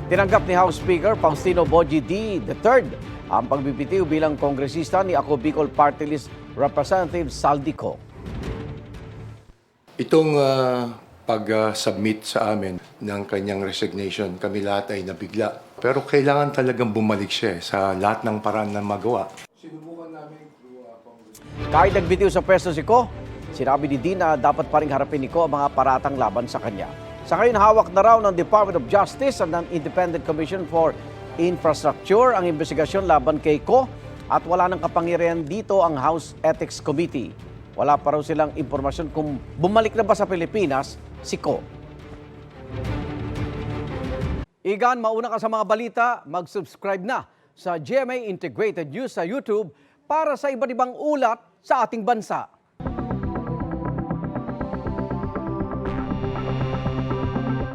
Tinanggap ni House Speaker Faustino Bogie D. III ang pagbibitiw bilang kongresista ni Ako Bicol Party List Representative Saldico. Itong pag-submit sa amin ng kanyang resignation, kami lahat ay nabigla. Pero kailangan talagang bumalik siya sa lahat ng paraan na magawa. Sinubukan namin through Kahit nagbitiw sa pwesto si Ko, sinabi ni D na dapat pa rin harapin ni Ko ang mga paratang laban sa kanya. Sa ngayon, hawak na raw ng Department of Justice at ng Independent Commission for Infrastructure ang investigasyon laban kay Ko at wala ng kapangyarihan dito ang House Ethics Committee. Wala pa raw silang impormasyon kung bumalik na ba sa Pilipinas si Ko. Igan, mauna ka sa mga balita, mag-subscribe na sa GMA Integrated News sa YouTube para sa iba't ibang ulat sa ating bansa.